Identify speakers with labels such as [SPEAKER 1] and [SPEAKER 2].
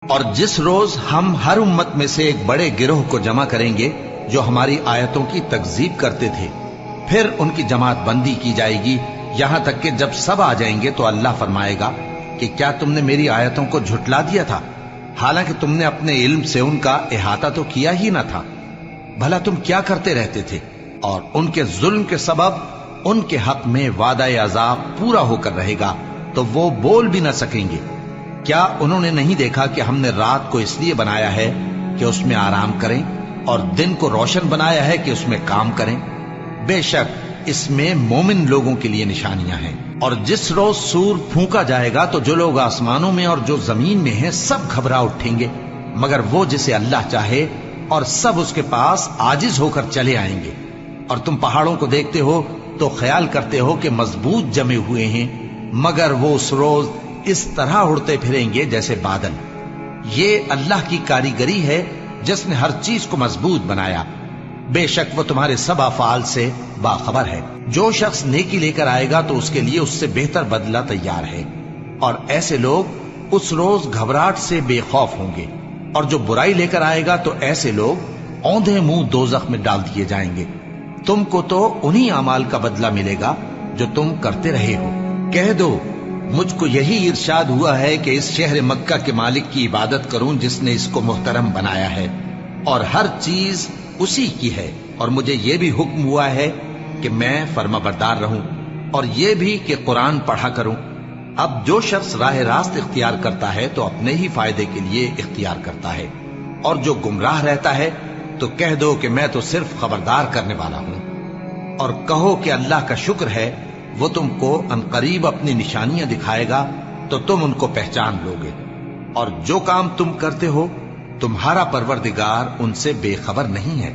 [SPEAKER 1] اور جس روز ہم ہر امت میں سے ایک بڑے گروہ کو جمع کریں گے جو ہماری آیتوں کی تکذیب کرتے تھے، پھر ان کی جماعت بندی کی جائے گی یہاں تک کہ جب سب آ جائیں گے تو اللہ فرمائے گا کہ کیا تم نے میری آیتوں کو جھٹلا دیا تھا، حالانکہ تم نے اپنے علم سے ان کا احاطہ تو کیا ہی نہ تھا؟ بھلا تم کیا کرتے رہتے تھے؟ اور ان کے ظلم کے سبب ان کے حق میں وعدہ عذاب پورا ہو کر رہے گا تو وہ بول بھی نہ سکیں گے۔ کیا انہوں نے نہیں دیکھا کہ ہم نے رات کو اس لیے بنایا ہے کہ اس میں آرام کریں اور دن کو روشن بنایا ہے کہ اس میں کام کریں؟ بے شک اس میں مومن لوگوں کے لیے نشانیاں ہیں۔ اور جس روز سور پھونکا جائے گا تو جو لوگ آسمانوں میں اور جو زمین میں ہیں سب گھبرا اٹھیں گے مگر وہ جسے اللہ چاہے، اور سب اس کے پاس عاجز ہو کر چلے آئیں گے۔ اور تم پہاڑوں کو دیکھتے ہو تو خیال کرتے ہو کہ مضبوط جمے ہوئے ہیں، مگر وہ اس روز اس طرح اڑتے پھریں گے جیسے بادل۔ یہ اللہ کی کاریگری ہے جس نے ہر چیز کو مضبوط بنایا، بے شک وہ تمہارے سب افعال سے باخبر ہے۔ جو شخص نیکی لے کر آئے گا تو اس کے لیے اس سے بہتر بدلہ تیار ہے، اور ایسے لوگ اس روز گھبراہٹ سے بے خوف ہوں گے۔ اور جو برائی لے کر آئے گا تو ایسے لوگ اوندھے منہ دوزخ میں ڈال دیے جائیں گے۔ تم کو تو انہی اعمال کا بدلہ ملے گا جو تم کرتے رہے ہو۔ کہہ دو مجھ کو یہی ارشاد ہوا ہے کہ اس شہر مکہ کے مالک کی عبادت کروں جس نے اس کو محترم بنایا ہے، اور ہر چیز اسی کی ہے، اور مجھے یہ بھی حکم ہوا ہے کہ میں فرما بردار رہوں، اور یہ بھی کہ قرآن پڑھا کروں۔ اب جو شخص راہ راست اختیار کرتا ہے تو اپنے ہی فائدے کے لیے اختیار کرتا ہے، اور جو گمراہ رہتا ہے تو کہہ دو کہ میں تو صرف خبردار کرنے والا ہوں۔ اور کہو کہ اللہ کا شکر ہے وہ تم کو عنقریب اپنی نشانیاں دکھائے گا تو تم ان کو پہچان لو گے، اور جو کام تم کرتے ہو تمہارا پروردگار ان سے بے خبر نہیں ہے۔